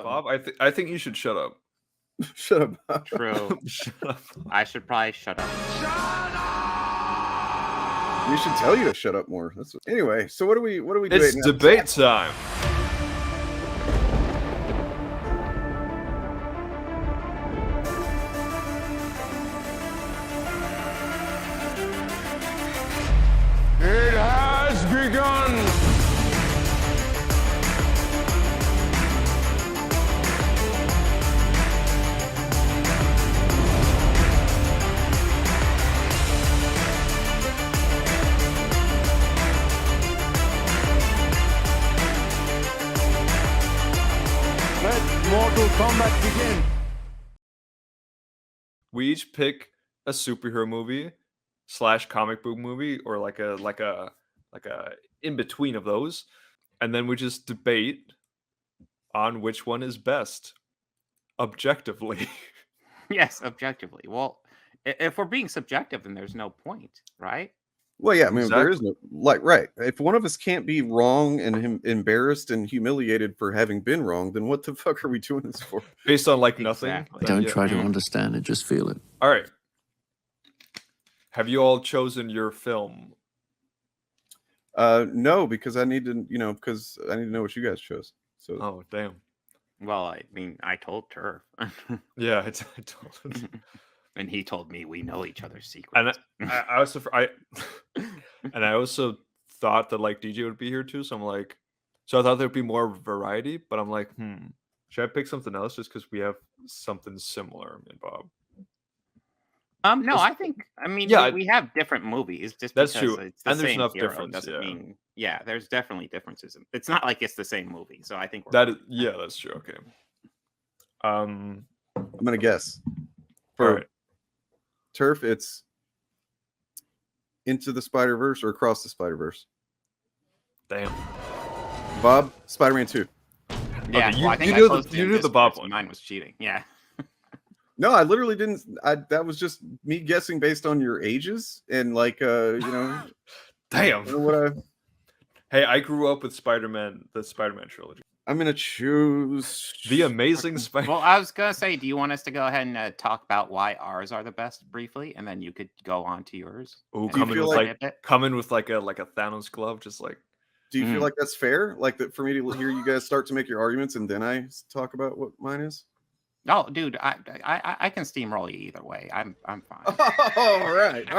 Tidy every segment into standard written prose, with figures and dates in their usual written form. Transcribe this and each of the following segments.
Bob, I think you should shut up. Shut up, Bob. True. Shut up. I should probably shut up. We should tell you to shut up more. Anyway, so what do we do? It's debate time. It has begun! Let Mortal Kombat begin! We each pick a superhero movie / comic book movie, or like a in between of those, and then we just debate on which one is best objectively. Yes, objectively. Well, if we're being subjective, then there's no point, right? Well, yeah, I mean, there is Exactly. no right. If one of us can't be wrong and embarrassed and humiliated for having been wrong, then what the fuck are we doing this for? Based on like nothing. Exactly. then Don't yeah. try to understand it, just feel it. All right. Have you all chosen your film? No, because I need to, because I need to know what you guys chose. So Oh, damn. Well, I mean, I told Turf. Yeah, I told. And he told me we know each other's And secrets. I also and I also thought that like DJ would be here too, so I'm like, so I thought there'd be more variety, but I'm like, should I pick something else just because we have something similar, me and Bob? No, I think Yeah, we have different movies. Just That's because true. it's the And there's same enough hero difference, doesn't yeah. mean there's definitely differences. It's not like it's the same movie, so I think we're That is, yeah, that's true. Okay. I'm gonna guess All for right. Turf, it's Into the Spider-Verse or Across the Spider-Verse. Damn. Bob, Spider-Man 2. yeah. Okay, well, I think you I knew posted you in knew the Bob Discord, so one. Mine was cheating. Yeah. No, I literally didn't. That was just me guessing based on your ages and like Damn. what Hey, I grew up with Spider-Man, the Spider-Man trilogy. I'm gonna choose. The Amazing Spider. Well, I was gonna say, do you want us to go ahead and talk about why ours are the best briefly, and then you could go on to yours? Ooh, and come coming in with like- like it? coming with like a Thanos glove, just like Do you feel like that's fair? Like that for me to hear you guys start to make your arguments and then I talk about what mine is? Oh, dude, I can steamroll you either way. I'm fine. All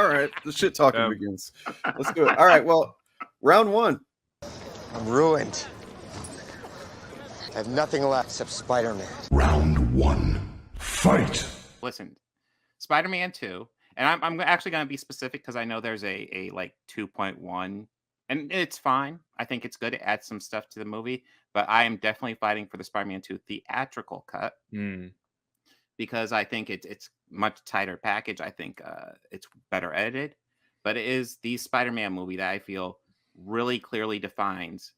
right. The shit talking Yeah. begins. Let's do it. All right. Well, round one. I'm ruined. I have nothing left except Spider-Man. Round one. Fight! Listen, Spider-Man 2, and I'm actually going to be specific because I know there's a like 2.1, and it's fine. I think it's good. It adds some stuff to the movie, but I am definitely fighting for the Spider-Man 2 theatrical cut because I think it's much tighter package. I think it's better edited, but it is the Spider-Man movie that I feel really clearly defines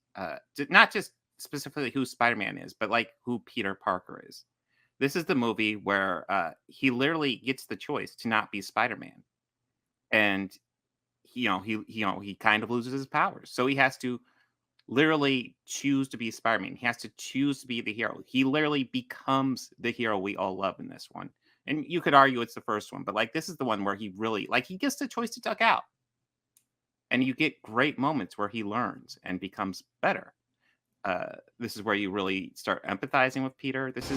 not just specifically who Spider-Man is, but like who Peter Parker is. This is the movie where he literally gets the choice to not be Spider-Man, and he kind of loses his powers, so he has to literally choose to be Spider-Man. He has to choose to be the hero. He literally becomes the hero we all love in this one. And you could argue it's the first one, but like this is the one where he really he gets the choice to duck out, and you get great moments where he learns and becomes better. This is where you really start empathizing with Peter. This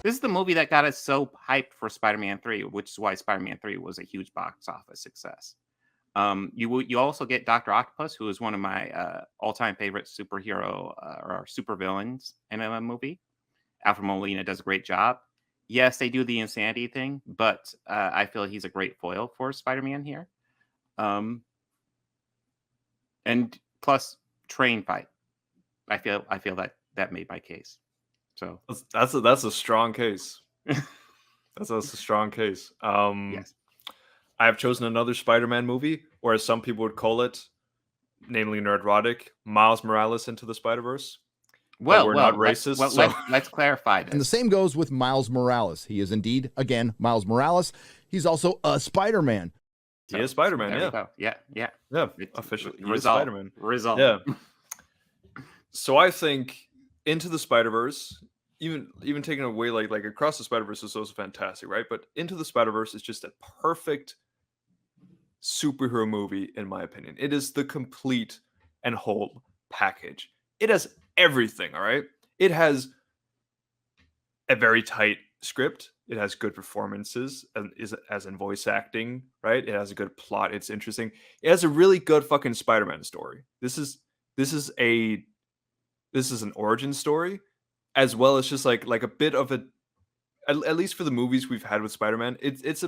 is the movie that got us so hyped for Spider-Man 3, which is why Spider-Man 3 was a huge box office success. You also get Dr. Octopus, who is one of my all-time favorite superhero or supervillains in a movie. Alfred Molina does a great job. Yes, they do the insanity thing, but I feel he's a great foil for Spider-Man here. And plus, train fight. I feel that made my case. So that's a strong case. That's a strong case. yes. I have chosen another Spider-Man movie, or as some people would call it, namely Nerdrotic, Miles Morales Into the Spider-Verse. Well, we're not racist. Let's clarify this. And the same goes with Miles Morales. He is indeed, again, Miles Morales. He's also a Spider-Man. He is Spider-Man, There yeah. we go. Yeah. Yeah, It's officially. He is result. Spider-Man. Result. Yeah. So I think Into the Spider-Verse even taking away like Across the Spider-Verse is also fantastic, right? But Into the Spider-Verse is just a perfect superhero movie in my opinion. It is the complete and whole package. It has everything, all right? It has a very tight script. It has good performances, and is as in voice acting, right? It has a good plot. It's interesting. It has a really good fucking Spider-Man story. This is an origin story, as well as just like a bit of a at least for the movies we've had with Spider-Man, it's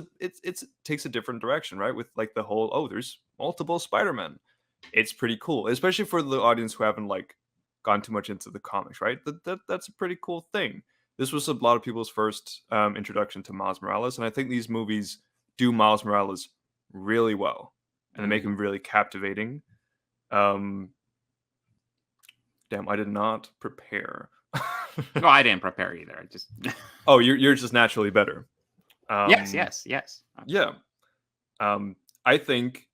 takes a different direction, right? With like the whole there's multiple Spider-Man. It's pretty cool, especially for the audience who haven't like gone too much into the comics, right? That's a pretty cool thing. This was a lot of people's first introduction to Miles Morales, and I think these movies do Miles Morales really well, and they make him really captivating. Damn, I did not prepare. No, I didn't prepare either. I just Oh, you're just naturally better. yes. Yeah. I think,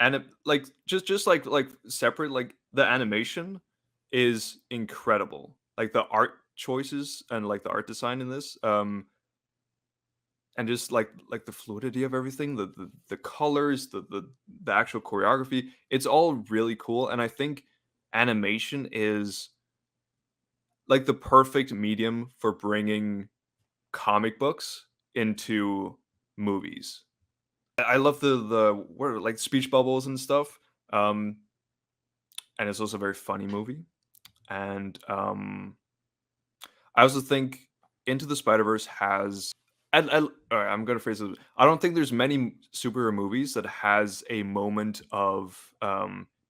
and like just like separate, like the animation is incredible. Like the art choices and like the art design in this, and just like the fluidity of everything, the colors, the actual choreography, it's all really cool. And I think animation is like the perfect medium for bringing comic books into movies. I love the what are, like speech bubbles and stuff. And it's also a very funny movie. And I also think Into the Spider-Verse has all right, I'm gonna phrase it. I don't think there's many superhero movies that has a moment of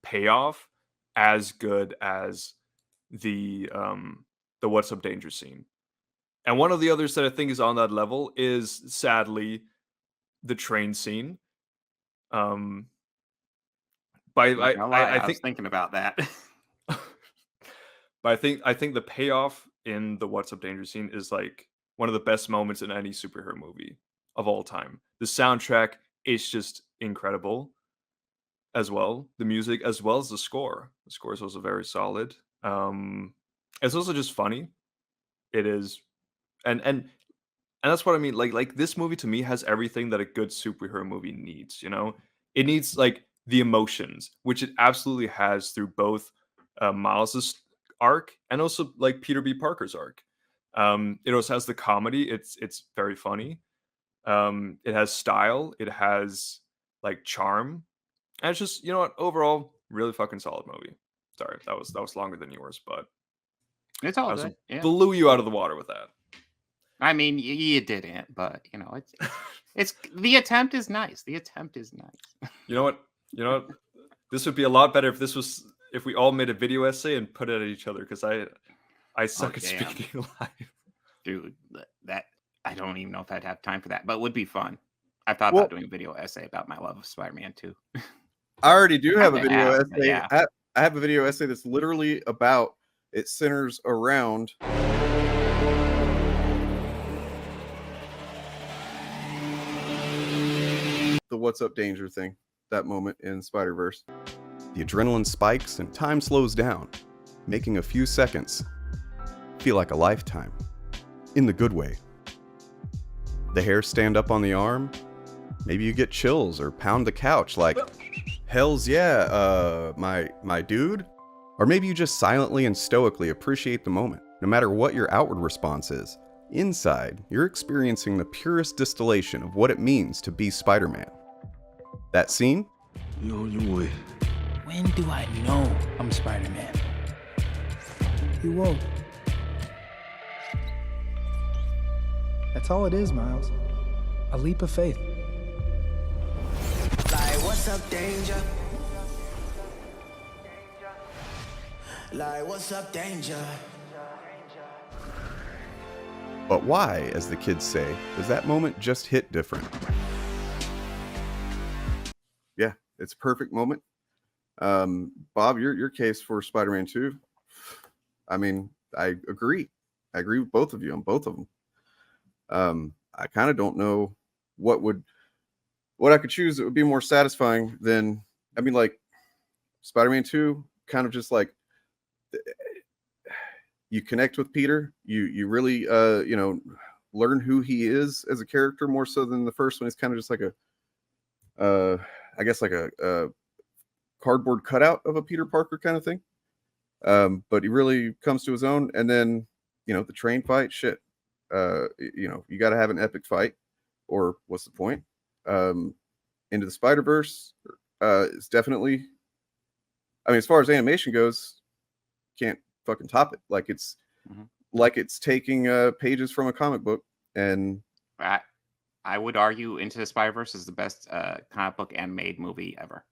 payoff as good as the What's Up Danger scene. And one of the others that I think is on that level is sadly the train scene. Um, but Not gonna lie, I I was think, thinking about that. but I think the payoff in the What's Up Danger scene is like one of the best moments in any superhero movie of all time. The soundtrack is just incredible as well. The music as well as the score. The score is also very solid. It's also just funny. It is, and that's what I mean. Like this movie to me has everything that a good superhero movie needs. You know, it needs like the emotions, which it absolutely has through both Miles's arc and also like Peter B. Parker's arc. It also has the comedy. It's very funny. It has style. It has like charm. And it's just, you know what, overall, really fucking solid movie. Sorry, that was longer than yours, but It's all I also good. Yeah. blew you out of the water with that. I mean, you didn't, but you know, it's the attempt is nice. The attempt is nice. You know what? This would be a lot better if we all made a video essay and put it at each other, because I suck at damn. speaking live. Dude, that I don't even know if I'd have time for that, but it would be fun. I thought Well- about doing a video essay about my love of Spider-Man 2. I already do have a Kinda video have, but essay. yeah. I have a video essay that's literally about, it centers around the What's Up Danger thing, that moment in Spider-Verse. The adrenaline spikes and time slows down, making a few seconds feel like a lifetime. In the good way. The hairs stand up on the arm. Maybe you get chills or pound the couch like, hells yeah, my dude. Or maybe you just silently and stoically appreciate the moment, no matter what your outward response is. Inside, you're experiencing the purest distillation of what it means to be Spider-Man. That scene? You're on your way. When do I know I'm Spider-Man? You won't. That's all it is, Miles. A leap of faith. Like, what's up, danger? Like, what's up, danger? But why, as the kids say, does that moment just hit different? Yeah, it's a perfect moment. Bob, your case for Spider-Man 2. I mean, I agree. I agree with both of you on both of them. I kind of don't know what I could choose that would be more satisfying than, I mean, like Spider-Man 2 kind of just like, you connect with Peter. You really learn who he is as a character more so than the first one. He's kind of just like I guess like a cardboard cutout of a Peter Parker kind of thing. But he really comes to his own. And then, the train fight, shit. You got to have an epic fight, or what's the point? Into the Spider-Verse is definitely, I mean, as far as animation goes, can't fucking top it. Like it's like it's taking pages from a comic book. And I would argue Into the Spider-Verse is the best comic book animated movie ever.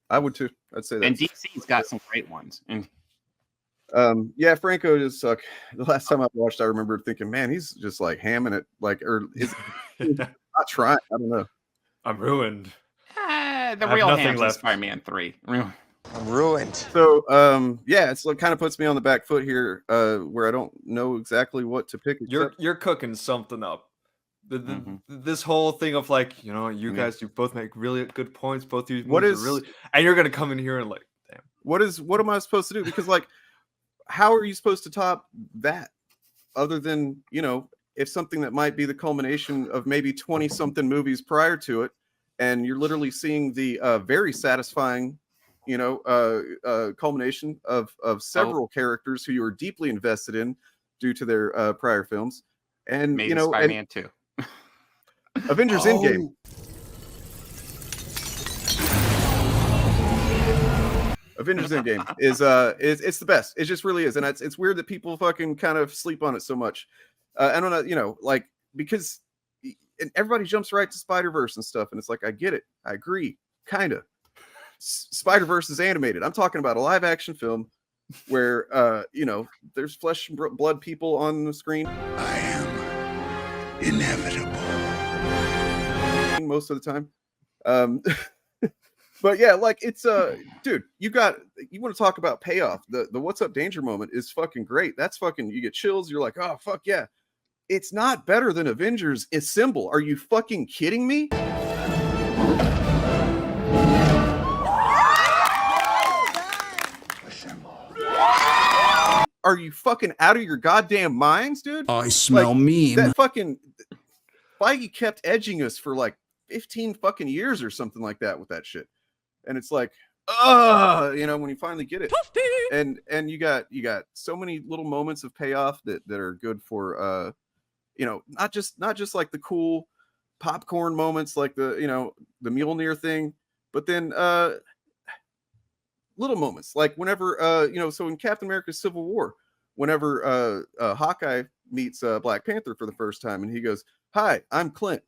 I would too. I'd say that. And DC's got some great ones. And yeah, Franco just suck. The last time I watched, I remember thinking, man, he's just like hamming it, like, or is not trying. I don't know. I'm ruined. The real hams in Spider-Man 3. I'm ruined. So, yeah, it's like kind of puts me on the back foot here, where I don't know exactly what to pick. You're cooking something up. This whole thing of like, you guys, you both make really good points. Both of you, and you're gonna come in here and like, damn, what am I supposed to do? Because like, how are you supposed to top that? Other than if something that might be the culmination of maybe 20 something movies prior to it, and you're literally seeing the very satisfying, culmination of several characters who you are deeply invested in due to their prior films, and maybe Spider-Man 2. Avengers Endgame. Avengers Endgame is it's the best. It just really is, and it's weird that people fucking kind of sleep on it so much. I don't know, like because everybody jumps right to Spider-Verse and stuff, and it's like I get it, I agree, kind of. Spider-Verse is animated. I'm talking about a live action film where there's flesh and blood people on the screen. I am inevitable. Most of the time. But yeah, like it's dude, you want to talk about payoff. The what's up danger moment is fucking great. That's fucking, you get chills, you're like, oh fuck yeah. It's not better than Avengers Assemble. Are you fucking kidding me? Are you fucking out of your goddamn minds, dude? I smell meme. That fucking Feige kept edging us for like 15 fucking years or something like that with that shit. And it's like, when you finally get it. And you got so many little moments of payoff that are good for not just like the cool popcorn moments like the Mjolnir thing, but then little moments like whenever so in Captain America Civil War, whenever Hawkeye meets Black Panther for the first time and he goes, "Hi, I'm Clint."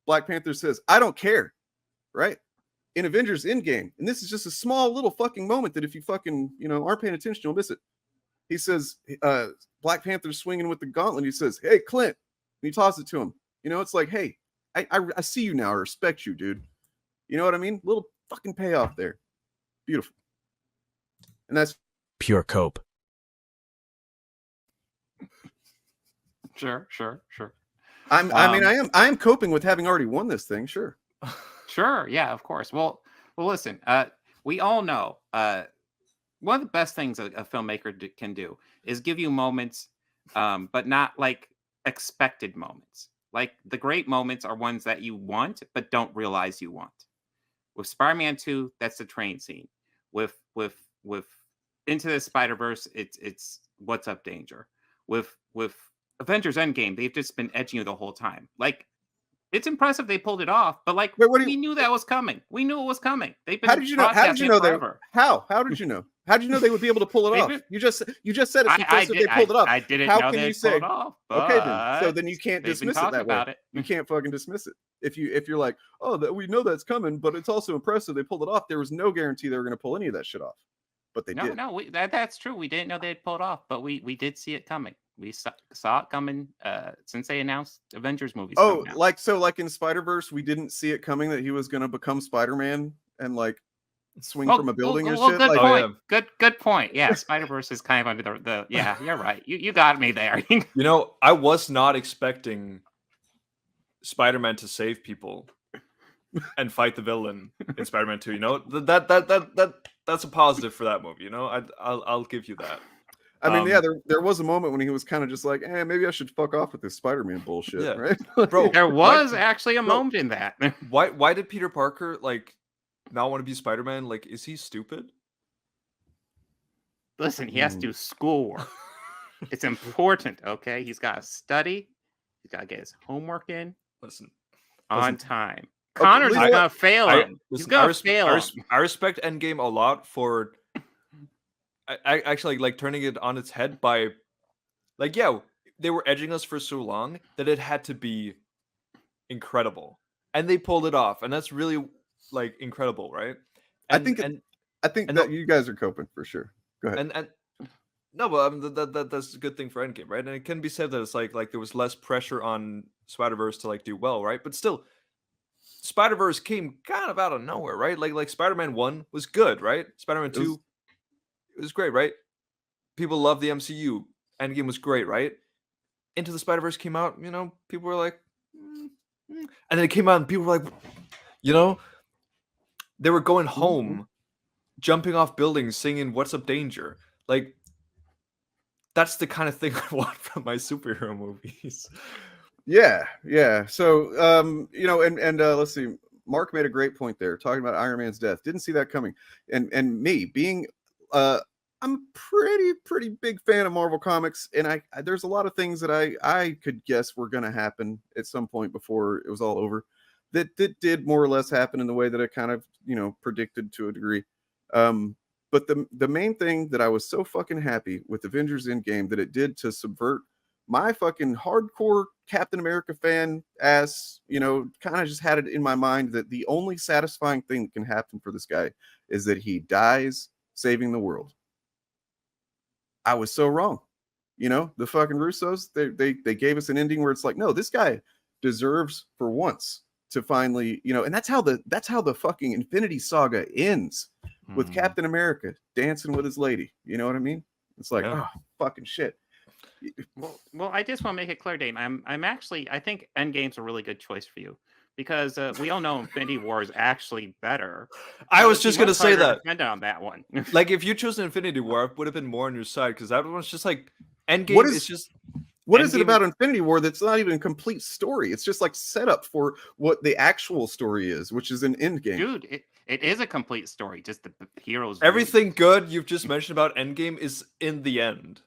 Black Panther says, "I don't care," right? In Avengers Endgame, and this is just a small little fucking moment that if you fucking aren't paying attention, you'll miss it. He says, Black Panther's swinging with the gauntlet. He says, "Hey, Clint," and he tosses it to him. It's like, hey, I see you now. I respect you, dude. You know what I mean? Little fucking payoff there. Beautiful. And that's pure cope. Sure. I am coping with having already won this thing. Sure. Sure. Yeah, of course. Well, listen, we all know one of the best things a filmmaker can do is give you moments, but not like expected moments. Like the great moments are ones that you want, but don't realize you want. With Spider-Man 2, that's the train scene. With Into the Spider-Verse, it's what's up danger. With Avengers Endgame, they've just been edging you the whole time. Like, it's impressive they pulled it off, but like, we knew that was coming. We knew it was coming. They've been. How did you know? How did you know they? How did you know? How did you know they would be able to pull it off? You just said it's impressive they pulled it off. I didn't how know can they you say? Pulled it off. Okay, then. So then you can't dismiss it that way. About it. You can't fucking dismiss it. If you're like, oh, we know that's coming, but it's also impressive they pulled it off. There was no guarantee they were going to pull any of that shit off, but they did. No, that's true. We didn't know they'd pull it off, but we did see it coming. We saw it coming since they announced Avengers movies. Oh, like in Spider-Verse, we didn't see it coming that he was going to become Spider-Man and like swing from a building and shit. Good point. Good point. Yeah, Spider-Verse is kind of under the. Yeah, you're right. You got me there. I was not expecting Spider-Man to save people and fight the villain in Spider-Man 2. That's a positive for that movie. I'll give you that. I mean, yeah, there was a moment when he was kind of just like, maybe I should fuck off with this Spider-Man bullshit, Yeah. right? Bro, There was why- actually a bro, moment in that. why did Peter Parker like not want to be Spider-Man? Like, is he stupid? Listen, he has to do schoolwork. It's important, okay? He's got to study. He's got to get his homework in Listen, on time. Okay, Connor's listen, gonna fail him. He's listen, gonna fail him. I respect Endgame a lot for I actually like turning it on its head by like, yeah, they were edging us for so long that it had to be incredible, and they pulled it off, and that's really like incredible, right? I think that you guys are coping for sure. Go ahead. And no, but that's a good thing for Endgame, right? And it can be said that it's like there was less pressure on Spider-Verse to like do well, right? But still, Spider-Verse came kind of out of nowhere, right? Like Spider-Man 1 was good, right? Spider-Man 2 it was great, right? People love the MCU. Endgame was great, right? Into the Spider-Verse came out, people were like, and then it came out and people were like, they were going home, jumping off buildings, singing "What's Up, Danger." Like, that's the kind of thing I want from my superhero movies. Yeah. So, and let's see. Mark made a great point there, talking about Iron Man's death. Didn't see that coming. And me being, I'm a pretty big fan of Marvel Comics, and I there's a lot of things that I could guess were going to happen at some point before it was all over. That did more or less happen in the way that I kind of predicted to a degree. But the main thing that I was so fucking happy with Avengers Endgame that it did to subvert my fucking hardcore Captain America fan ass, kind of just had it in my mind that the only satisfying thing that can happen for this guy is that he dies saving the world. I was so wrong. The fucking Russos, they gave us an ending where it's like, no, this guy deserves for once to finally, and that's how the fucking Infinity Saga ends with Captain America dancing with his lady. You know what I mean? It's like, oh, fucking shit. Well, I just want to make it clear, Dane. I think Endgame's a really good choice for you because we all know Infinity War is actually better. I was just gonna say that. Defend on that one. Like, if you chose Infinity War, I would have been more on your side because that one's just like Endgame is just. What is it about Infinity War that's not even a complete story? It's just like setup for what the actual story is, which is an Endgame. Dude, it is a complete story. Just the heroes. Everything good you've just mentioned about Endgame is in the end.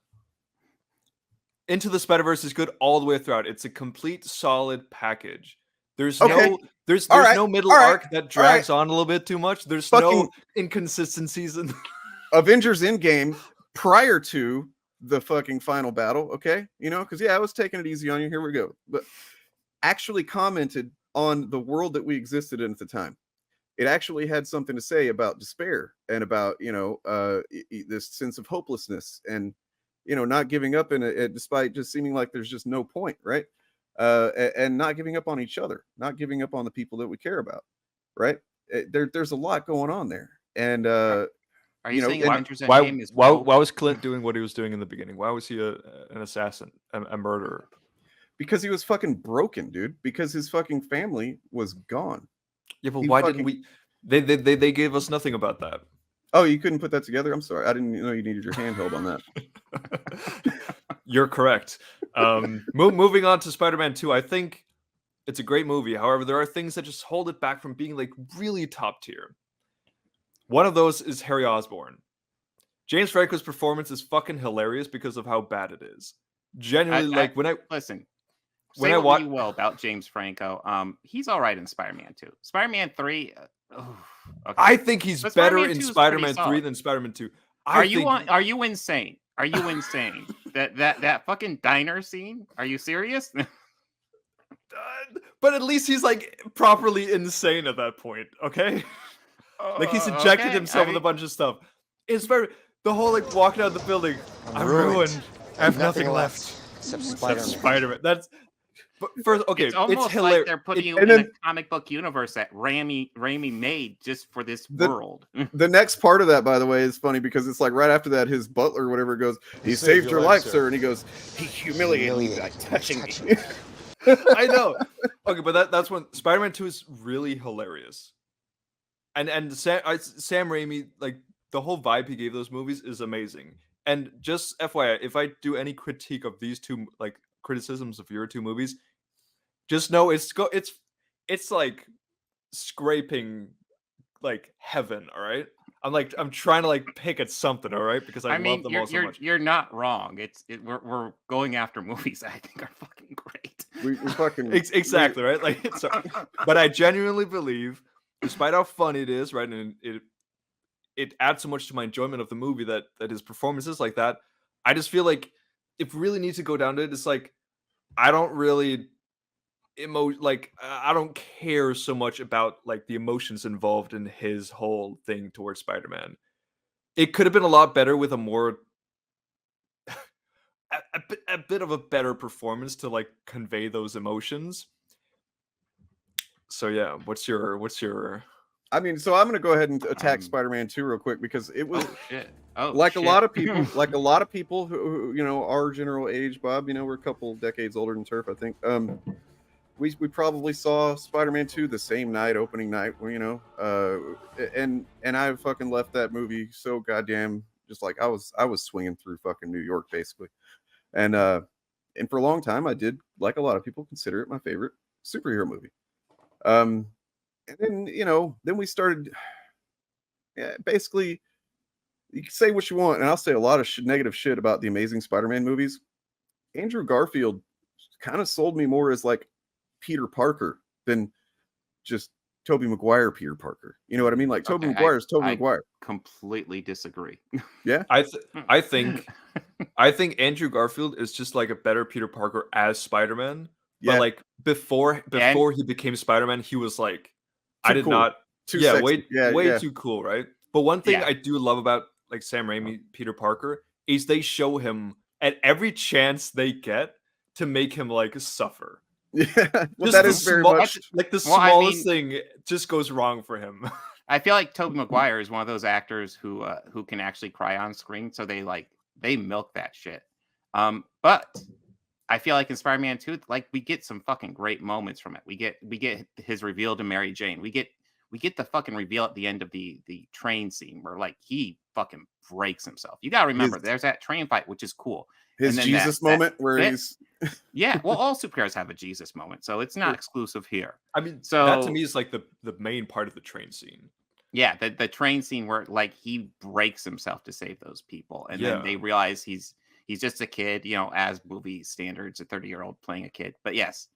Into the Spider-Verse is good all the way throughout. It's a complete solid package. There's no middle arc that drags on a little bit too much. There's no inconsistencies in Avengers Endgame prior to the fucking final battle, okay? Because I was taking it easy on you. Here we go. But actually commented on the world that we existed in at the time. It actually had something to say about despair and about this sense of hopelessness and not giving up in it despite just seeming like there's just no point, right? And not giving up on each other, not giving up on the people that we care about, right? There's a lot going on there, and are you saying Avengers why Endgame is why was Clint doing what he was doing in the beginning? Why was he an assassin, a murderer? Because he was fucking broken, dude. Because his fucking family was gone. Yeah, but why didn't we? They gave us nothing about that. Oh, you couldn't put that together? I'm sorry. I didn't know you needed your handheld on that. You're correct. Moving on to Spider-Man 2, I think it's a great movie. However, there are things that just hold it back from being like really top tier. One of those is Harry Osborn. James Franco's performance is fucking hilarious because of how bad it is. Genuinely, Say what you will about James Franco. He's all right in Spider-Man 2. Spider-Man 3. Okay. I think he's better in Spider-Man 3 solid. than Spider-Man 2. Are you insane? Are you insane? that fucking diner scene? Are you serious? But at least he's like properly insane at that point, okay? Like he's injected himself with a bunch of stuff. It's very the whole like walking out of the building. I'm ruined. I have nothing left except Spider-Man. That's but first, okay, it's almost like they're putting you in a comic book universe that Raimi made just for this world. The next part of that, by the way, is funny because it's like right after that, his butler or whatever goes, "He saved your life, sir," and he goes, "He humiliated me by touching me." I know. Okay, but that's when Spider-Man 2 is really hilarious. And Sam Raimi, like the whole vibe he gave those movies is amazing. And just FYI, if I do any critique of these two, like criticisms of your two movies, just know it's like scraping like heaven. All right, I'm trying to like pick at something. All right, because I love them all so much. You're not wrong. We're going after movies that I think are fucking great. We fucking Exactly, right? Like, but I genuinely believe, despite how funny it is, right, and it adds so much to my enjoyment of the movie that his performance is like that. I just feel like if we really need to go down to it, it's like I don't really I don't care so much about like the emotions involved in his whole thing towards Spider-Man. It could have been a lot better with a more a bit of a better performance to like convey those emotions. So yeah, what's your I mean, so I'm gonna go ahead and attack Spider-Man 2 real quick because it was a lot of people, like a lot of people who you know our general age, Bob. You know, we're a couple decades older than Turf, I think. We probably saw Spider-Man 2 the same night, opening night. You know, and I fucking left that movie so goddamn just like I was swinging through fucking New York basically, and for a long time I did, like a lot of people, consider it my favorite superhero movie. And then, you know, then we started, basically, you can say what you want, and I'll say a lot of negative shit about the Amazing Spider-Man movies. Andrew Garfield kind of sold me more as like Peter Parker than just Tobey Maguire Peter Parker. You know what I mean? Like Tobey Maguire is Tobey Maguire. Completely disagree. Yeah? I think Andrew Garfield is just like a better Peter Parker as Spider-Man. Yeah. But like before he became Spider-Man, he was like Too sexy. way too cool, right? But one thing I do love about like Sam Raimi Peter Parker is they show him at every chance they get to make him like suffer. Yeah, well, Just that is very much like the smallest thing just goes wrong for him. I feel like Tobey Maguire is one of those actors who can actually cry on screen, so they milk that shit. But I feel like in Spider-Man 2, like we get some fucking great moments from it. We get his reveal to Mary Jane. We get the fucking reveal at the end of the train scene where like he fucking breaks himself. You gotta remember, there's that train fight, which is cool. His Jesus moment where he's yeah. Well, all superheroes have a Jesus moment, so it's not exclusive here. I mean, so that to me is like the main part of the train scene. Yeah, the train scene where like he breaks himself to save those people, and then they realize he's just a kid, you know, as movie standards, a 30-year-old playing a kid. But yes,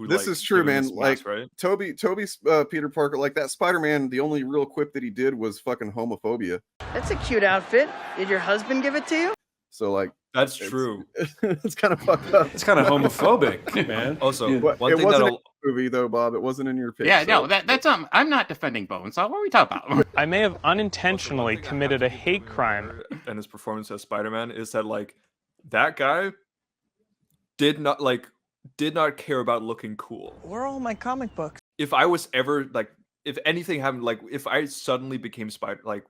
this is true, man. Like Toby's Peter Parker, like that Spider-Man, the only real quip that he did was fucking homophobia. That's a cute outfit. Did your husband give it to you? So like that's true. It's kind of fucked up. It's kind of homophobic, man. Also, one thing wasn't in the movie though, Bob. It wasn't in your pitch. Yeah, no, that's I'm not defending Bones. So what are we talking about? I may have unintentionally committed a hate crime. And his performance as Spider-Man is that like that guy did not care about looking cool. Where are all my comic books? If I was ever like, if anything happened, like if I suddenly became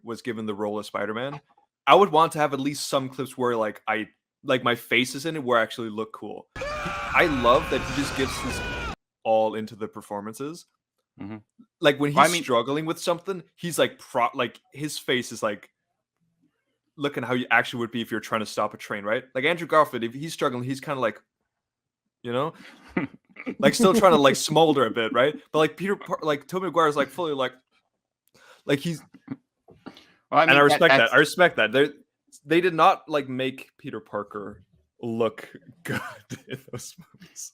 was given the role of Spider-Man, I would want to have at least some clips where like my face is in it where I actually look cool. I love that he just gives his all into the performances. Mm-hmm. Like when he's struggling with something, he's like his face is like looking how you actually would be if you're trying to stop a train, right? Like Andrew Garfield, if he's struggling, he's kind of like, you know, like still trying to like smolder a bit, right? But like Tobey Maguire is like fully like he's. Well, I mean, and I respect that. They did not like make Peter Parker look good in those movies.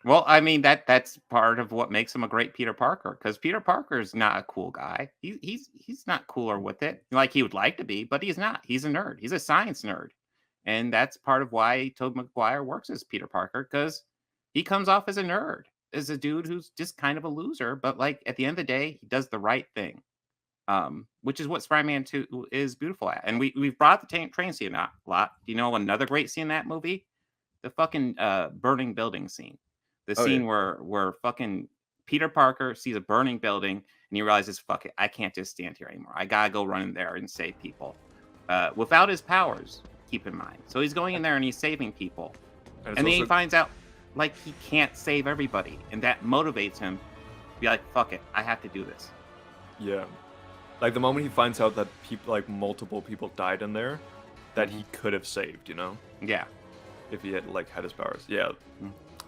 Well, I mean that's part of what makes him a great Peter Parker, because Peter Parker is not a cool guy. He's not cooler with it like he would like to be, but he's not. He's a nerd. He's a science nerd, and that's part of why Tobey Maguire works as Peter Parker, because he comes off as a nerd, as a dude who's just kind of a loser, but like at the end of the day, he does the right thing. Which is what Spider-Man 2 is beautiful at. And we've brought the train scene a lot. Do you know another great scene in that movie? The fucking burning building scene. The scene where fucking Peter Parker sees a burning building and he realizes, fuck it, I can't just stand here anymore. I gotta go run in there and save people. Without his powers, keep in mind. So he's going in there and he's saving people. And then he finds out like he can't save everybody. And that motivates him to be like, fuck it, I have to do this. Yeah. Like the moment he finds out that people, like multiple people died in there, that he could have saved, you know? Yeah. If he had like had his powers. Yeah.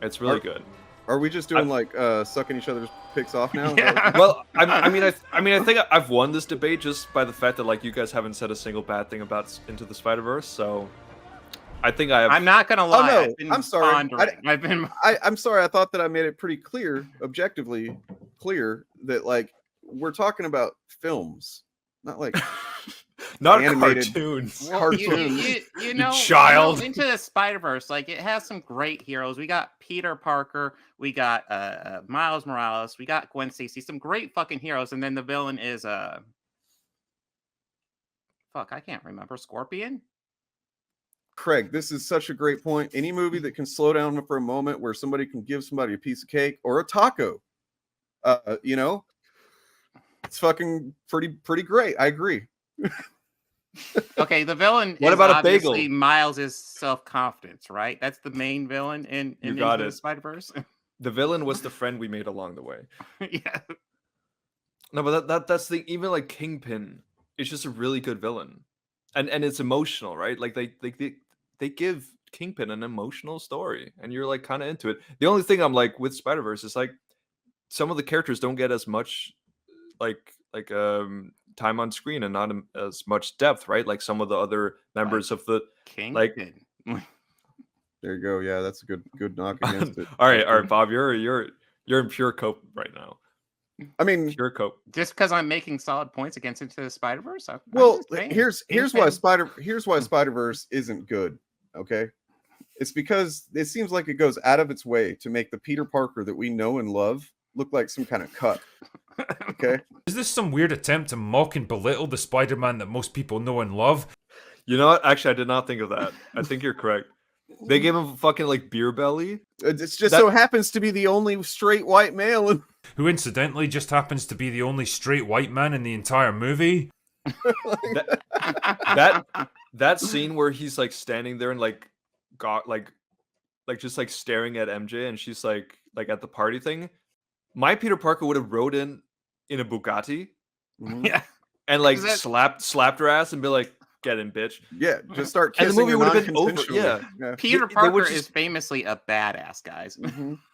It's really good. Are we just doing like sucking each other's picks off now? Yeah. Well, I mean, I think I've won this debate just by the fact that like you guys haven't said a single bad thing about Into the Spider-Verse, so I think I have. I'm not gonna lie. Oh, no. I've been I'm sorry. pondering. I'm sorry. I thought that I made it pretty clear, objectively clear, that like we're talking about films, not like not animated cartoons. Cartoons. You know, child. Into the Spider-Verse, like it has some great heroes. We got Peter Parker, we got Miles Morales, we got Gwen Stacy, some great fucking heroes, and then the villain is fuck, I can't remember. Scorpion? Craig, this is such a great point. Any movie that can slow down for a moment where somebody can give somebody a piece of cake or a taco, you know, it's fucking pretty great. I agree. Okay, the villain What is about a obviously bagel? Miles' self-confidence, right? That's the main villain in You Into got the it. Spider-Verse. The villain was the friend we made along the way. Yeah. No, but that's the even like Kingpin. It's just a really good villain, and it's emotional, right? Like they give Kingpin an emotional story, and you're like kind of into it. The only thing I'm like with Spider-Verse is like some of the characters don't get as much like time on screen and not as much depth, right? Like some of the other members of the like. Kingpin. There you go. Yeah, that's a good knock against it. all right, Bob, you're in pure cope right now. I mean, Pure cope. Just because I'm making solid points against Into the Spider-Verse. Well, here's why Spider-Verse isn't good. Okay, it's because it seems like it goes out of its way to make the Peter Parker that we know and love look like some kind of cut. Okay, is this some weird attempt to mock and belittle the Spider-Man that most people know and love? You know what? Actually, I did not think of that. I think you're correct. They gave him a fucking like beer belly. It just so happens to be the only straight white male, who incidentally just happens to be the only straight white man in the entire movie. that scene where he's like standing there and like got like just like staring at MJ, and she's like at the party thing. My Peter Parker would have rode in a Bugatti, yeah, and like slapped her ass and be like, "Get in, bitch." Yeah, just start kissing. And the movie would have been over. Yeah. Peter Parker is famously a badass, guys.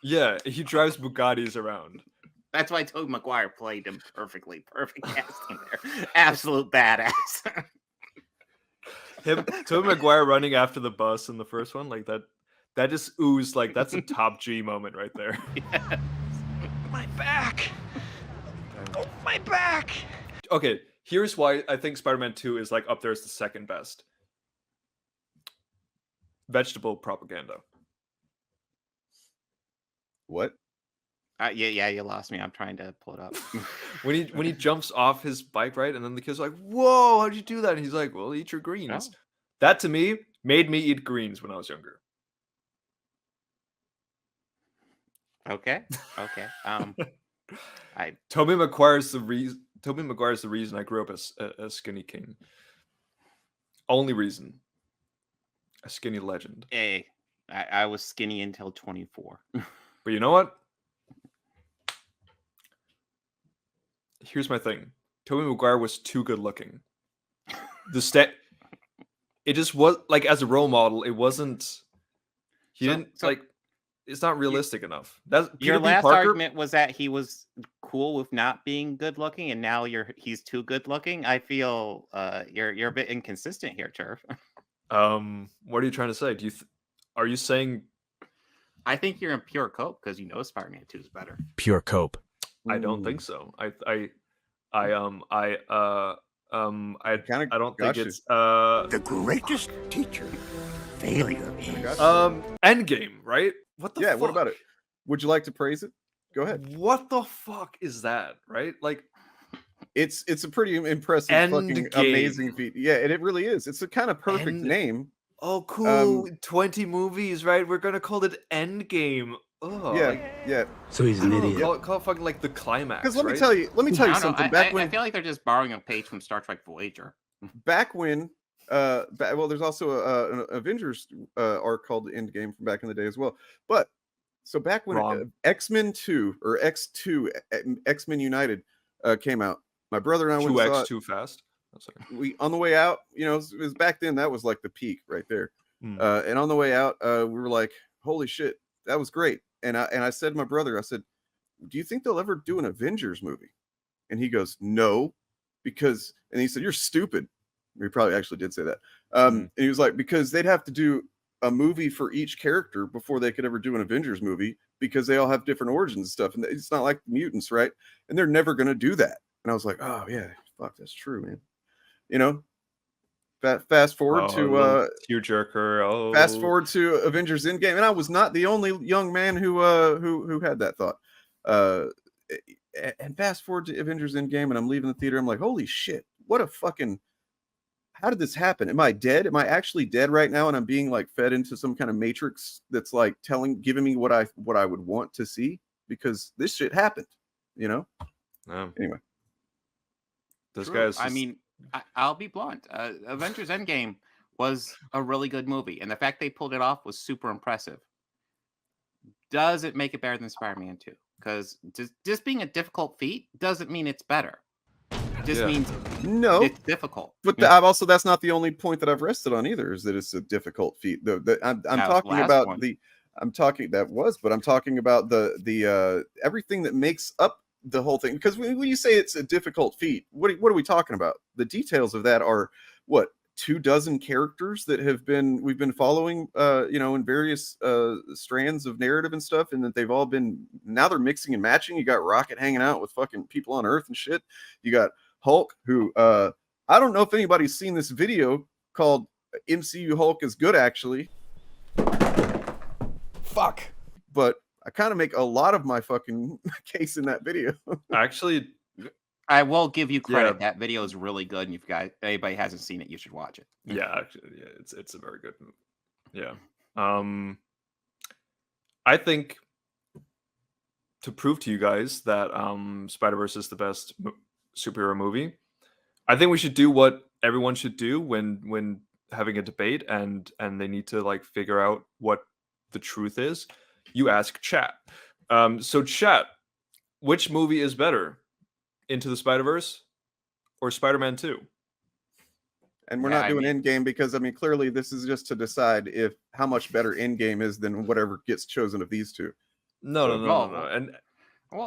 Yeah, he drives Bugattis around. That's why Tobey Maguire played him perfectly. Perfect casting there. Absolute badass. Tobey Maguire running after the bus in the first one, like that just oozed like that's a top G moment right there. Yes. My back. Oh, my back. Okay, here's why I think Spider-Man 2 is like up there as the second best. Vegetable propaganda. What? Yeah, you lost me. I'm trying to pull it up. when he jumps off his bike, right, and then the kids are like, "Whoa, how'd you do that?" And he's like, "Well, eat your greens." Oh. That to me made me eat greens when I was younger. Okay. Tobey Maguire's the reason I grew up as a skinny king. Only reason. A skinny legend. Hey, I was skinny until 24. But you know what? Here's my thing. Tobey Maguire was too good looking. It just was like as a role model. It wasn't. It's not realistic enough. That's your Peter last Parker, argument was that he was cool with not being good looking, and now he's too good looking. I feel you're a bit inconsistent here, Turf. What are you trying to say? Are you saying? I think you're in pure cope because you know Spider-Man 2 is better. Pure cope. I don't think so. I don't think it's the greatest teacher. Failure is. Endgame, right? What the fuck? What about it? Would you like to praise it? Go ahead. What the fuck is that, right? Like it's a pretty impressive fucking amazing feat. Yeah, and it really is. It's a kind of perfect name. Oh, cool. 20 movies, right? We're gonna call it Endgame. Oh, yeah. So he's an idiot. Call it fucking like the climax. Because let me right? tell you something. I feel like they're just borrowing a page from Star Trek Voyager. Back when, well, there's also an Avengers arc called the Endgame from back in the day as well. But so back when X-Men 2 or X2, X-Men United came out, my brother and I went and saw it. Too fast. we on the way out, you know, it was back then, that was like the peak right there. And on the way out, we were like, holy shit, that was great. And I said to my brother, I said, do you think they'll ever do an Avengers movie? And he goes, no, because, and he said, you're stupid. He probably actually did say that. And he was like, because they'd have to do a movie for each character before they could ever do an Avengers movie, because they all have different origins and stuff. And it's not like mutants, right? And they're never going to do that. And I was like, oh yeah, fuck, that's true, man. You know, fast forward to tearjerker. Oh, fast forward to Avengers Endgame, and I was not the only young man who had that thought. And fast forward to Avengers Endgame, and I'm leaving the theater. I'm like, holy shit, what a fucking, how did this happen? Am I dead? Am I actually dead right now? And I'm being like fed into some kind of matrix that's like giving me what I would want to see, because this shit happened, you know? Anyway. Those guys. I mean, I'll be blunt. Avengers Endgame was a really good movie, and the fact they pulled it off was super impressive. Does it make it better than Spider-Man 2? Because just being a difficult feat doesn't mean it's better. It just means no, it's difficult. But I've also, that's not the only point that I've rested on either, is that it's a difficult feat. I'm talking about I'm talking about the everything that makes up the whole thing. Because when you say it's a difficult feat, what are we talking about? The details of that are what, 24 characters that we've been following, you know, in various strands of narrative and stuff, and that they've all been, now they're mixing and matching. You got Rocket hanging out with fucking people on Earth and shit. You got Hulk, who I don't know if anybody's seen this video called MCU Hulk is Good, actually. Fuck. But I kind of make a lot of my fucking case in that video. Actually, I will give you credit. Yeah. That video is really good, and if anybody hasn't seen it, you should watch it. Yeah, actually, yeah, it's a very good movie. Yeah. I think, to prove to you guys that Spider-Verse is the best superhero movie, I think we should do what everyone should do when having a debate and they need to like figure out what the truth is. You ask chat. So chat, which movie is better? Into the Spider-Verse or Spider-Man 2? And we're not doing Endgame, because I mean, clearly this is just to decide how much better Endgame is than whatever gets chosen of these two. No. And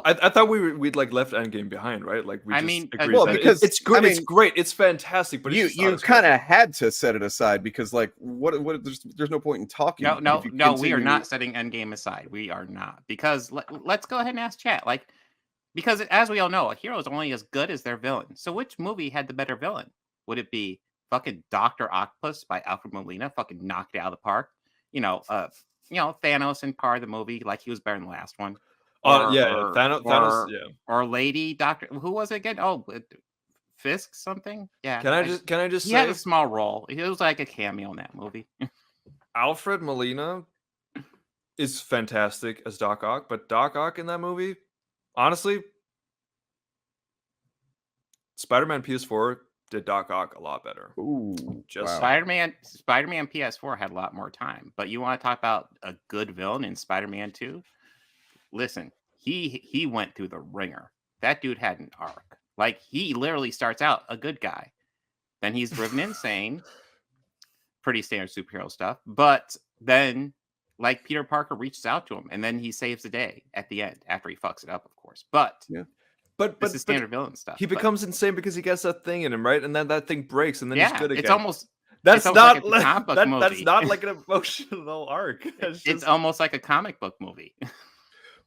I thought we'd like left Endgame behind, right? Like we because it's great, it's great, it's fantastic, but you kind of had to set it aside, because like what there's no point in talking. No, we are not setting Endgame aside. We are not, because let's go ahead and ask chat, like. Because as we all know, a hero is only as good as their villain. So which movie had the better villain? Would it be fucking Dr. Octopus by Alfred Molina, fucking knocked it out of the park? You know, Thanos in part of the movie, like he was better than the last one. Thanos, yeah. Or Lady Doctor, who was it again? Oh, Fisk something? Yeah. Can I just he say, had a small role. He was like a cameo in that movie. Alfred Molina is fantastic as Doc Ock, but Doc Ock in that movie, honestly, Spider-Man PS4 did Doc Ock a lot better. Ooh, wow. Spider-Man PS4 had a lot more time. But you want to talk about a good villain in Spider-Man 2? Listen, he went through the ringer. That dude had an arc. Like, he literally starts out a good guy. Then he's driven insane. Pretty standard superhero stuff. But then, like, Peter Parker reaches out to him, and then he saves the day at the end, after he fucks it up, of course. But this is standard villain stuff. He becomes insane because he gets that thing in him, right? And then that thing breaks, and then he's good again. That's not like that's not like an emotional arc. It's almost like a comic book movie.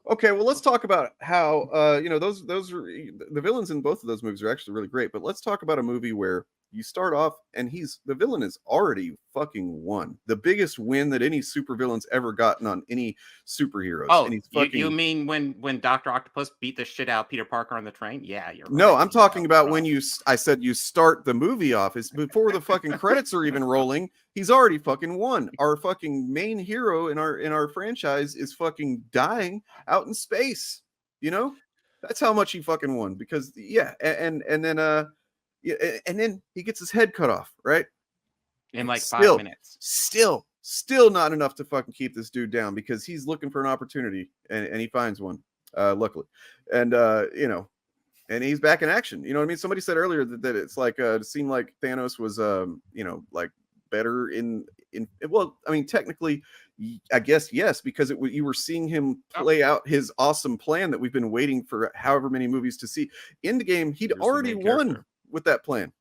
Okay, well, let's talk about how those are, the villains in both of those movies are actually really great. But let's talk about a movie where you start off and the villain is already fucking won. The biggest win that any supervillain's ever gotten on any superheroes. Oh, and he's you mean when Dr. Octopus beat the shit out of Peter Parker on the train? Yeah, you're right. No, I'm talking about when I said you start the movie off. It's before the fucking credits are even rolling. He's already fucking won. Our fucking main hero in our franchise is fucking dying out in space. You know, that's how much he fucking won. Because and then he gets his head cut off, right? In like 5 minutes. Still not enough to fucking keep this dude down, because he's looking for an opportunity and he finds one, luckily. And and he's back in action. You know what I mean? Somebody said earlier that it's like it seemed like Thanos was like better in well, I mean, technically, I guess yes, because you were seeing him play out his awesome plan that we've been waiting for however many movies to see. In the game, he'd already won with that plan.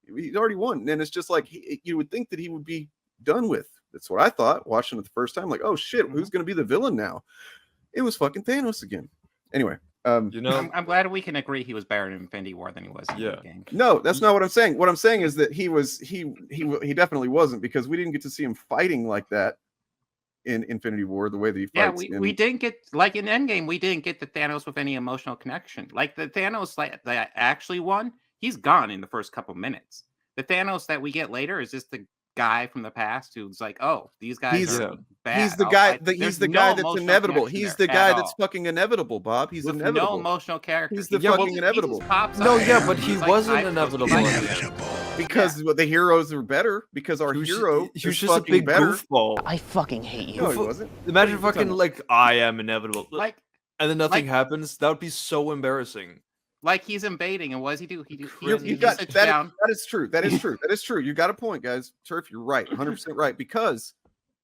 He'd already won, and it's just like you would think that he would be done with. That's what I thought watching it the first time. Like, oh shit, who's going to be the villain now? It was fucking Thanos again. Anyway, you know, I'm glad we can agree he was better in Infinity War than he was in the game. No, that's not what I'm saying. What I'm saying is that he definitely wasn't, because we didn't get to see him fighting like that in Infinity War the way that he fights. Yeah, we didn't get, like in Endgame, we didn't get the Thanos with any emotional connection. Like the Thanos that actually won, he's gone in the first couple minutes. The Thanos that we get later is just the guy from the past who's like, oh, these guys are bad. He's the guy. He's the guy that's inevitable. He's the guy that's fucking inevitable, Bob. He's with inevitable. no emotional character. He's the fucking inevitable. But he wasn't inevitable. Because the heroes are better. Because our hero he was just a big goofball. I fucking hate you. No, he wasn't. Imagine fucking like I am inevitable. Like, and then nothing happens. That would be so embarrassing. Like he's invading, and what does he do? He sits down. That is true. That is true. That is true. You got a point, guys. Turf, you're right. 100% right. Because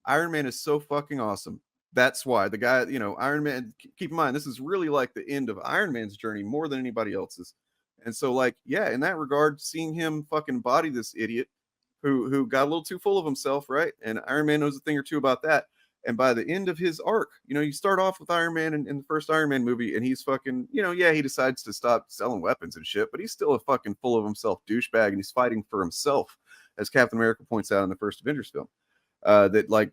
Iron Man is so fucking awesome. That's why the guy, Iron Man, keep in mind, this is really like the end of Iron Man's journey more than anybody else's. And so, like, yeah, in that regard, seeing him fucking body this idiot who got a little too full of himself, right? And Iron Man knows a thing or two about that. And by the end of his arc, you start off with Iron Man in the first Iron Man movie, and he's fucking, he decides to stop selling weapons and shit, but he's still a fucking full of himself douchebag, and he's fighting for himself, as Captain America points out in the first Avengers film. That, like,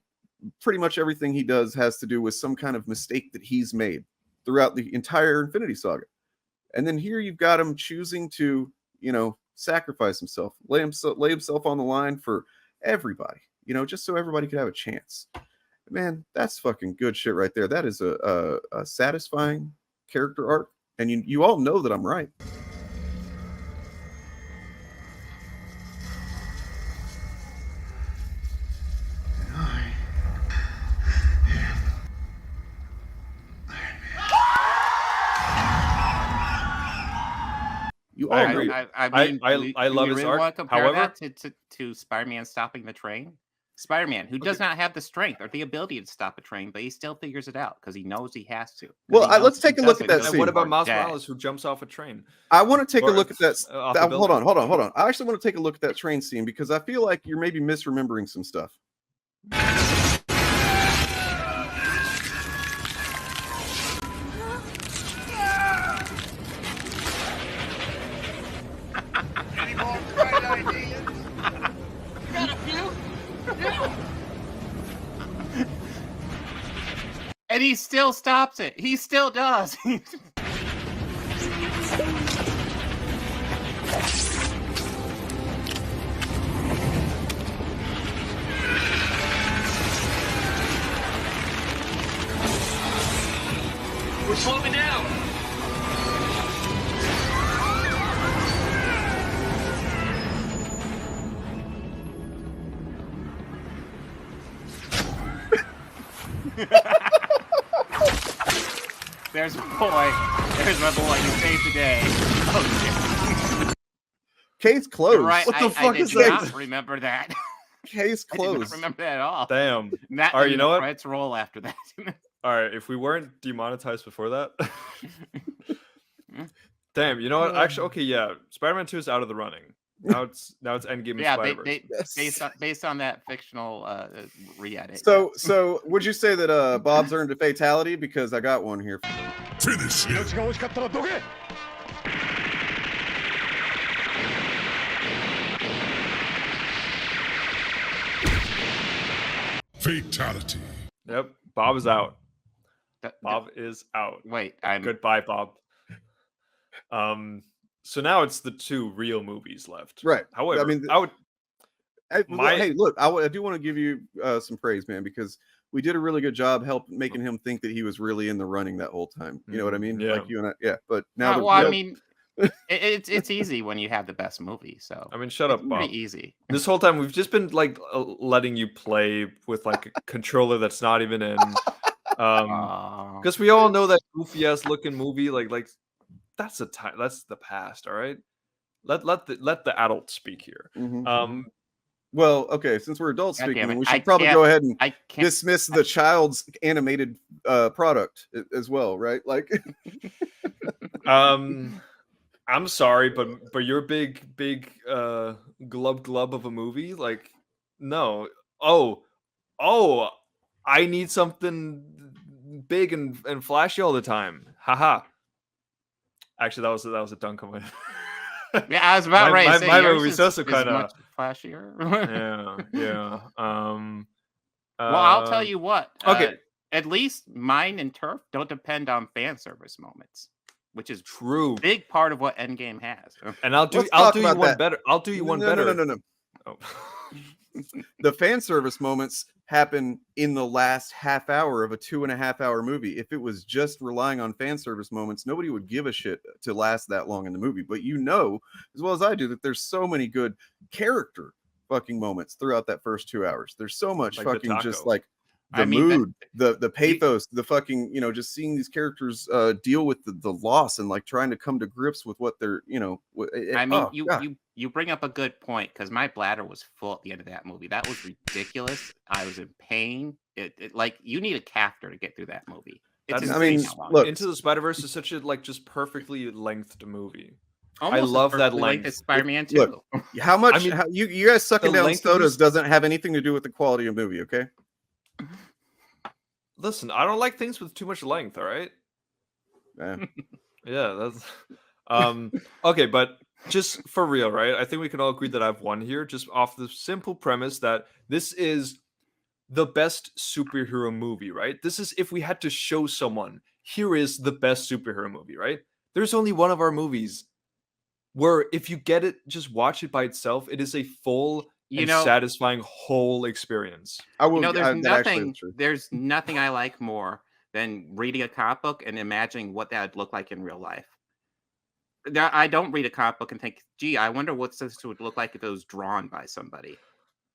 pretty much everything he does has to do with some kind of mistake that he's made throughout the entire Infinity Saga. And then here you've got him choosing to, sacrifice himself, lay himself on the line for everybody, just so everybody could have a chance. Man, that's fucking good shit right there. That is a satisfying character arc, and you all know that I'm right. I agree. I love his arc. However, to Spider-Man stopping the train. Spider-Man, who does not have the strength or the ability to stop a train, but he still figures it out because he knows he has to. Well, let's take a look at that scene. What about Miles Morales, who jumps off a train? I want to take a look at that. Hold on. I actually want to take a look at that train scene because I feel like you're maybe misremembering some stuff. And he still stops it. He still does. We're slowing down. There's my boy. There's my boy who saved the day. Oh, shit. Case closed. You're right. What the fuck is that? I did not remember that. Case closed. I did not remember that at all. Damn. That, all right, you know what? Let's roll after that. All right, if we weren't demonetized before that. Damn, you know what? Actually, okay, yeah. Spider-Man 2 is out of the running. Now it's Endgame. Yeah, Spider-Verse. based on that fictional re-edit. So would you say that Bob's earned a fatality? Because I got one here. Finish him. Fatality. Yep, Bob is out. Bob is out. Wait, goodbye, Bob. So now it's the two real movies left. Right. However, I mean, hey, look, I do want to give you some praise, man, because we did a really good job making him think that he was really in the running that whole time. You know what I mean? Yeah. Like you and I. Yeah. But now, I mean, it's easy when you have the best movie. So I mean, shut up, Bob. Pretty easy. This whole time we've just been like letting you play with like a controller that's not even in. Because we all know that goofy ass looking movie, like that's the time. That's the past. All right. Let the adults speak here. Well, okay, since we're adults God damn speaking, it. we I should probably can't- go ahead and I can't- dismiss the child's animated product as well, right? Like, I'm sorry, but your big glub of a movie, like, no. Oh, I need something big and flashy all the time. Haha. Actually, that was a dunk on my. Yeah, I was about ready to say my yours movie's is also kind of much flashier. yeah. Well, I'll tell you what. Okay. At least mine and Turf don't depend on fan service moments, which is true. Big part of what Endgame has. And I'll do Let's talk you about one that. better. I'll do you one better. No. Oh. The fan service moments happen in the last half hour of a 2.5 hour movie. If it was just relying on fan service moments, nobody would give a shit to last that long in the movie. But you know, as well as I do, that there's so many good character fucking moments throughout that first 2 hours. There's so much Like the fucking just taco. like the mood, the pathos, the fucking, you know, just seeing these characters deal with the loss and like trying to come to grips with what they're, you know. I mean, God. you bring up a good point because my bladder was full at the end of that movie. That was ridiculous. I was in pain. It like you need a catheter to get through that movie. It's That's, I mean, insane how long look, Into the Spider-Verse is such a like just perfectly lengthed movie. Almost as love that perfectly length. as Spider-Man 2. Look, how much I mean, you guys sucking the down length of sodas this- doesn't have anything to do with the quality of movie, okay? Listen, I don't like things with too much length. All right. Yeah. Yeah, that's okay, but just for real, right? I think we can all agree that I've won here, just off the simple premise that this is the best superhero movie, right? This is if we had to show someone, here is the best superhero movie, right? There's only one of our movies where if you get it, just watch it by itself, it is a full and satisfying whole experience. I will. There's nothing I like more than reading a comic book and imagining what that would look like in real life. I don't read a comic book and think, gee, I wonder what this would look like if it was drawn by somebody.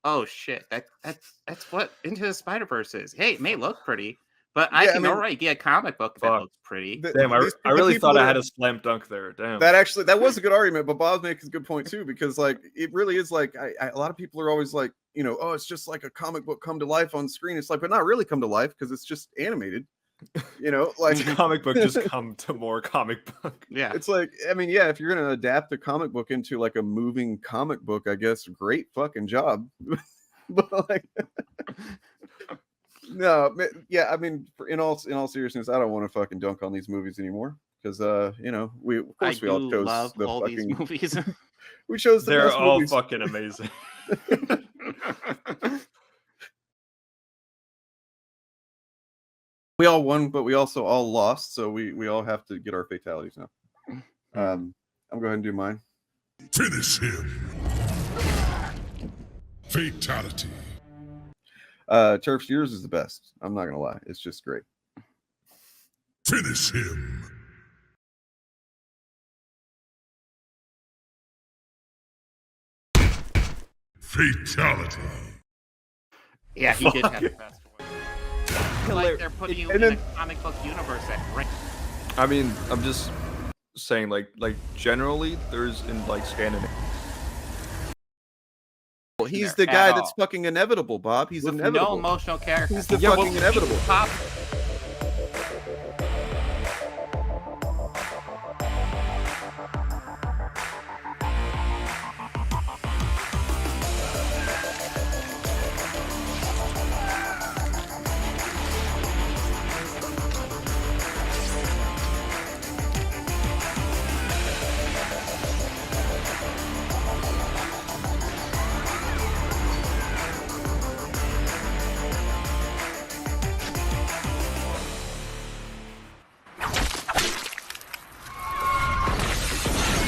Oh shit, that's what Into the Spider-Verse is. Hey, it may look pretty, but I can already get a comic book that looks pretty. Damn, I really thought I had a slam dunk there. Damn. That was a good argument, but Bob's making a good point too, because like it really is like a lot of people are always like, you know, oh, it's just like a comic book come to life on screen. It's like, but not really come to life because it's just animated. You know, like it's a comic book just come to more comic book. Yeah, it's like, I mean, yeah, if you're gonna adapt a comic book into like a moving comic book, I guess great fucking job. But like, no, yeah, I mean, in all seriousness, I don't want to fucking dunk on these movies anymore because you know, we all chose love the all fucking these movies. We chose the They're best all movies. fucking amazing. We all won, but we also all lost, so we all have to get our fatalities now. I'm going to do mine. Finish him. Fatality. Turf's yours is the best. I'm not gonna lie, it's just great. Finish him. Fatality. Yeah, he did have the best one. Like they're putting you in a comic book universe that I mean, I'm just saying, like generally, there's in like Scandinavia. He's the guy that's fucking inevitable, Bob. He's with inevitable. no emotional character. He's the fucking inevitable.